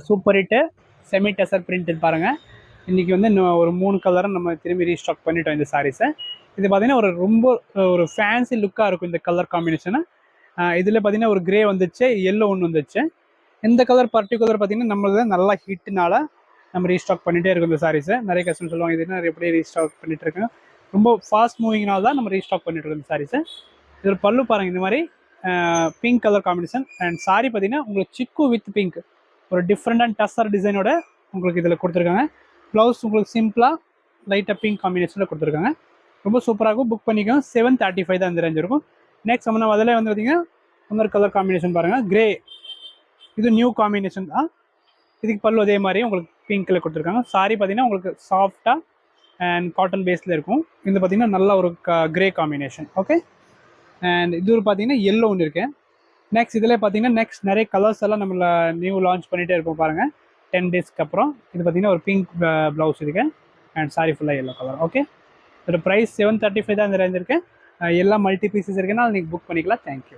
Super hit semi டெசர் print பாருங்க. இன்னைக்கு வந்து இன்னும் ஒரு 3 கலரும் நம்ம திரும்பி ரீஸ்டாக் பண்ணிட்டோம் இந்த சாரீஸை. இது பார்த்தீங்கன்னா ரொம்ப ஒரு ஃபேன்சி லுக்காக இருக்கும் இந்த கலர் காம்பினேஷனு. இதில் பார்த்தீங்கன்னா ஒரு கிரே வந்துச்சு, எல்லோ ஒன்று வந்துச்சு. இந்த கலர் பர்டிகுலர் பார்த்தீங்கன்னா நம்மளது நல்லா ஹிட்னால நம்ம ரீஸ்டாக் பண்ணிகிட்டே இருக்கும் இந்த சாரீஸை. நிறைய கஸ்டமர் சொல்லுவாங்க இது என்ன எப்படி ரீஸ்டாக் பண்ணிட்டு இருக்கோம், ரொம்ப ஃபாஸ்ட் மூவிங்னால தான் நம்ம ரீஸ்டாக் பண்ணிட்டு இருக்கோம் இந்த சாரீஸை. இதில் பல்லு பாருங்கள் இந்த மாதிரி pink colour combination. And sorry பார்த்தீங்கன்னா உங்களுக்கு சிக்கு வித் பிங்க் ஒரு டிஃப்ரெண்ட் அண்ட் டஸ்ஸர் டிசைனோட உங்களுக்கு இதில் கொடுத்துருக்காங்க. ப்ளவுஸ் உங்களுக்கு சிம்பிளாக லைட்டாக பிங்க் காம்பினேஷனில் கொடுத்துருக்காங்க. ரொம்ப சூப்பராக இருக்கும். புக் பண்ணிக்கோங்க. 735 தான் இந்த ரேஞ்ச் இருக்கும். நெக்ஸ்ட் நம்ம அதில் வந்து பார்த்தீங்கன்னா இன்னொரு கலர் காம்பினேஷன் பாருங்கள், கிரே. இது நியூ காம்பினேஷன் தான். இதுக்கு பல்லு அதே மாதிரி உங்களுக்கு பிங்க்கில் கொடுத்துருக்காங்க. சாரி பார்த்தீங்கன்னா உங்களுக்கு சாஃப்டாக அண்ட் காட்டன் பேஸில் இருக்கும். இது பார்த்தீங்கன்னா நல்ல ஒரு கிரே காம்பினேஷன். ஓகே. அண்ட் இது ஒரு பார்த்தீங்கன்னா எல்லோ ஒன்று இருக்கு. நெக்ஸ்ட் இதில் பார்த்தீங்கன்னா நெக்ஸ்ட் நிறைய கலர்ஸ் எல்லாம் நம்மள நியூ லான்ச் பண்ணிகிட்டே இருப்போம் பாருங்கள் 10 டேஸ்க்கு அப்புறம். இது பார்த்தீங்கன்னா ஒரு பிங்க் ப்ளவுஸ் இருக்கு அண்ட் சாரி ஃபுல்லாக எல்லோ கலர். ஓகே. இதோட ப்ரைஸ் 735 தான் இந்த ரேஞ்ச் இருக்கு. எல்லாம் மல்டி பீசஸ் இருக்குன்னா நீங்கள் புக் பண்ணிக்கலாம். தேங்க்யூ.